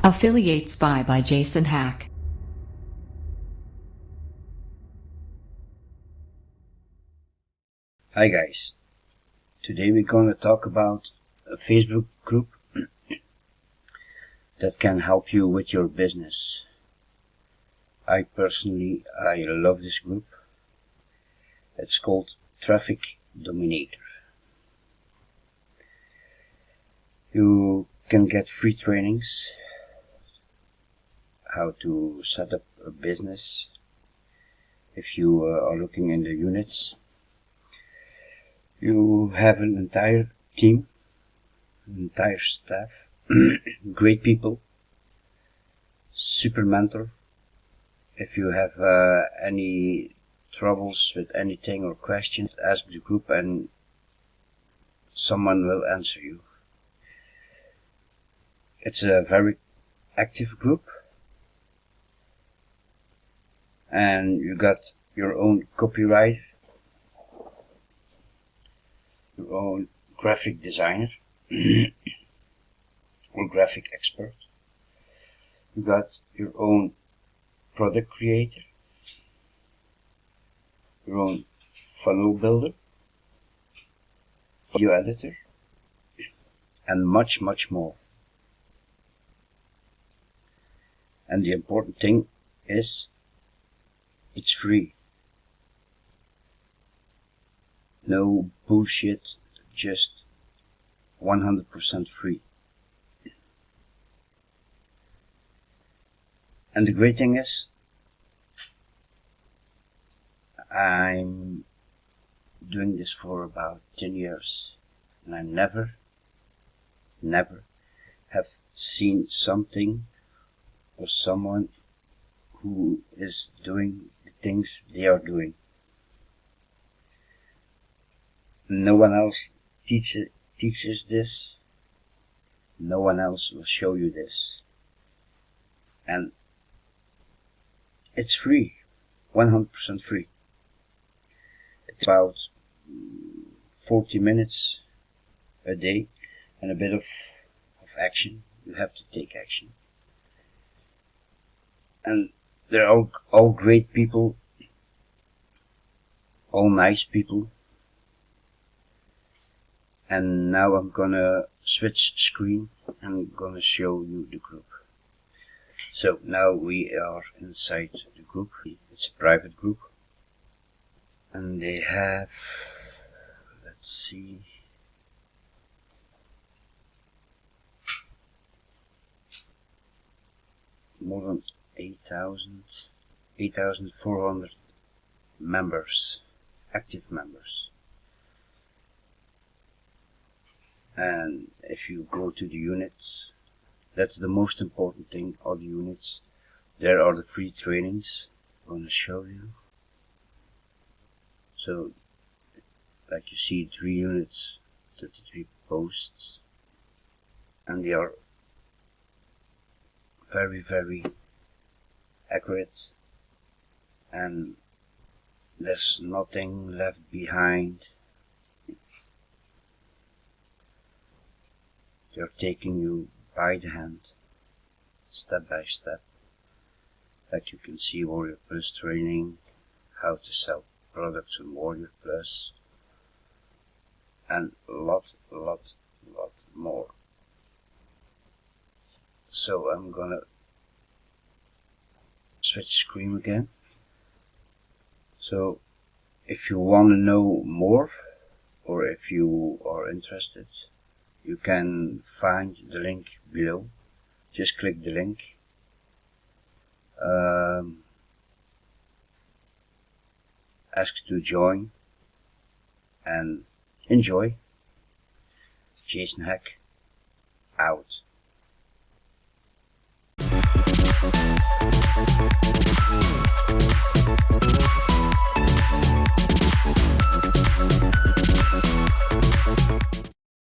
Affiliate Spy by Jason Hack. Hi guys, today we're going to talk about a Facebook group that can help you with your business. I love this group. It's called Traffic Dominator. You can get free trainings, how to set up a business if you are looking in the units. You have an entire team, an entire staff, great people, super mentor. If you have any troubles with anything or questions, ask the group and someone will answer you. It's a very active group, and you got your own copywriter, your own graphic designer or graphic expert. You got your own product creator, your own funnel builder, video editor, and much more. And the important thing is, it's free. No bullshit, just 100% free. And the great thing is, I'm doing this for about 10 years, and I never have seen something or someone who is doing the things they are doing. No one else teaches this. No one else will show you this. And it's free, 100% free. It's about 40 minutes a day and a bit of action. You have to take action. And they're all great people, all nice people. And now I'm gonna switch screen and gonna show you the group. So now we are inside the group. It's a private group, and they have, let's see, more than 8,400 members, active members. And if you go to the units, that's the most important thing, all the units. There are the free trainings I'm going to show you. So, like you see, 3 units, 33 posts, and they are very accurate, and there's nothing left behind. They're taking you by the hand, step by step. Like you can see, Warrior Plus training, how to sell products on Warrior Plus, and a lot more. So I'm gonna switch screen again. So if you want to know more, or if you are interested, you can find the link below. Just click the link. Ask to join and enjoy. Jason Hack out.